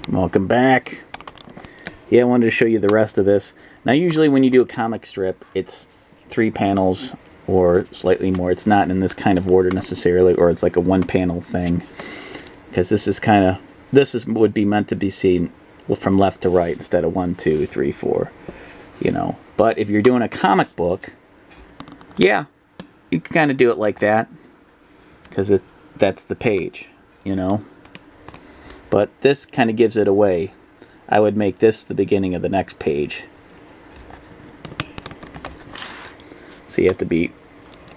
Welcome back. Yeah, I wanted to show you the rest of this. Now usually when you do a comic strip, it's 3 panels or slightly more. It's not in this kind of order necessarily, or it's like a 1-panel thing. Because this is kind of, would be meant to be seen from left to right instead of 1, 2, 3, 4, you know. But if you're doing a comic book, yeah, you can kind of do it like that, because that's the page, you know. But this kind of gives it away. I would make this the beginning of the next page. So you have to be,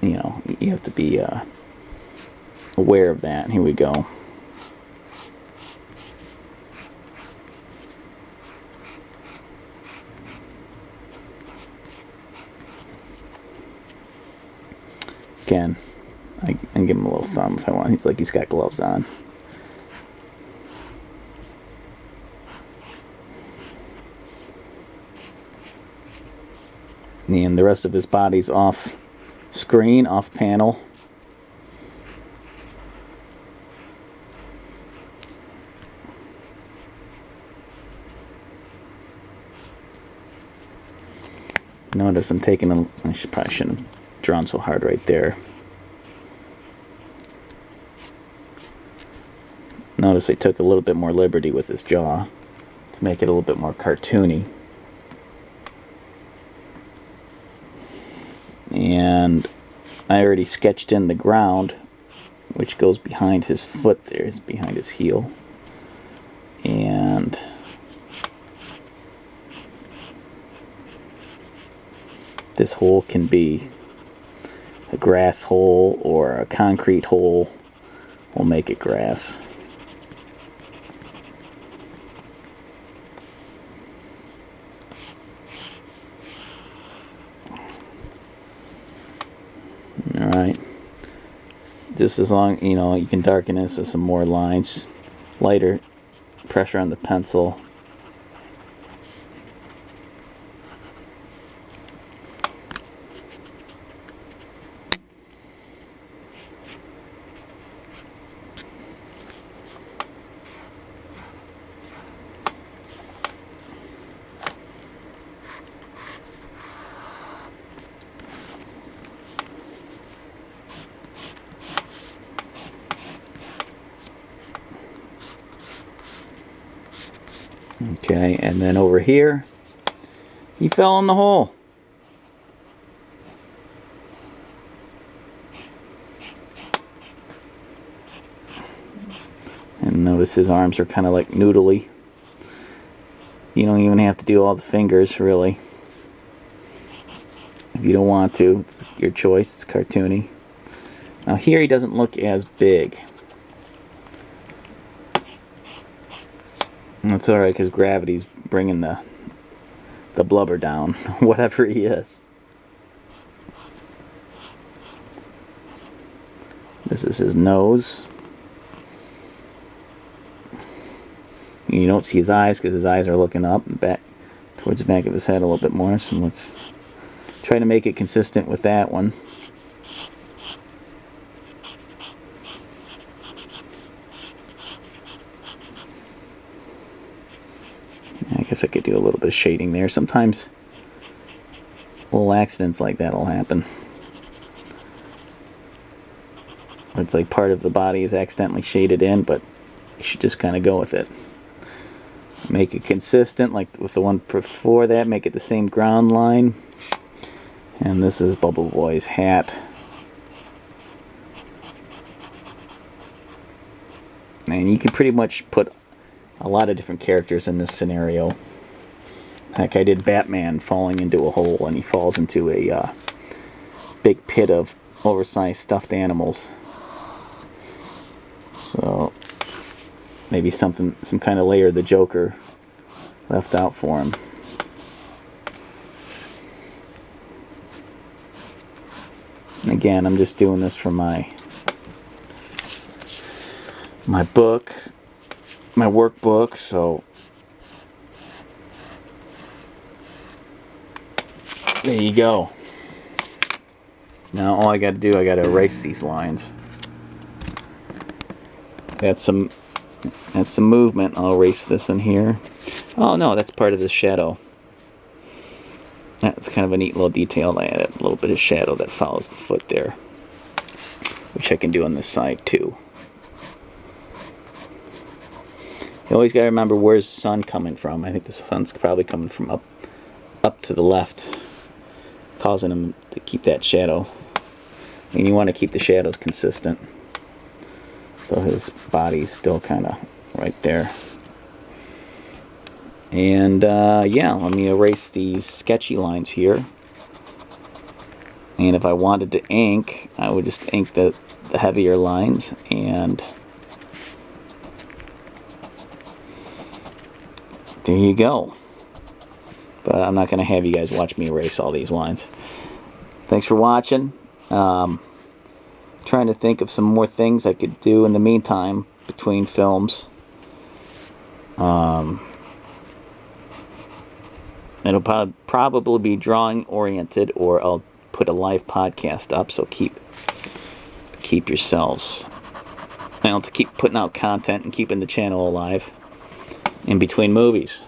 you know, you have to be aware of that. Here we go. Again, I can give him a little thumb if I want. He's like he's got gloves on. And the rest of his body's off screen, off panel. Notice I'm taking a, probably shouldn't have drawn so hard right there. Notice I took a little bit more liberty with his jaw to make it a little bit more cartoony. And I already sketched in the ground, which goes behind his foot there, is behind his heel. And this hole can be a grass hole or a concrete hole. We'll make it grass. Alright, just as long, you know, you can darken this with some more lines, lighter pressure on the pencil. Okay, and then over here, he fell in the hole. And notice his arms are kind of like noodly. You don't even have to do all the fingers, really. If you don't want to, it's your choice, it's cartoony. Now here he doesn't look as big. And that's alright, because gravity's bringing the blubber down, whatever he is. This is his nose. You don't see his eyes because his eyes are looking up and back towards the back of his head a little bit more. So let's try to make it consistent with that one. I guess I could do a little bit of shading there. Sometimes little accidents like that will happen. It's like part of the body is accidentally shaded in, but you should just kind of go with it. Make it consistent, like with the one before that. Make it the same ground line. And this is Bubble Boy's hat. And you can pretty much put a lot of different characters in this scenario. Heck, I did Batman falling into a hole, and he falls into a big pit of oversized stuffed animals. So maybe some kind of layer of the Joker left out for him. And again, I'm just doing this for my book, my workbook, so there you go. Now all I got to do, I got to erase these lines. That's some That's some movement. I'll erase this in here. Oh no, that's part of the shadow. That's kind of a neat little detail. I added a little bit of shadow that follows the foot there, which I can do on this side too. You always got to remember, where's the sun coming from. I think the sun's probably coming from up to the left, causing him to keep that shadow. And you want to keep the shadows consistent, so his body's still kind of right there. And yeah, let me erase these sketchy lines here. And if I wanted to ink, I would just ink the heavier lines, and there you go. But I'm not going to have you guys watch me erase all these lines. Thanks for watching. Trying to think of some more things I could do in the meantime between films. It'll probably be drawing oriented, or I'll put a live podcast up, so keep yourselves, to keep putting out content and keeping the channel alive in between movies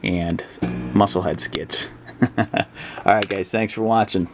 and Musclehead skits. Alright guys, thanks for watching.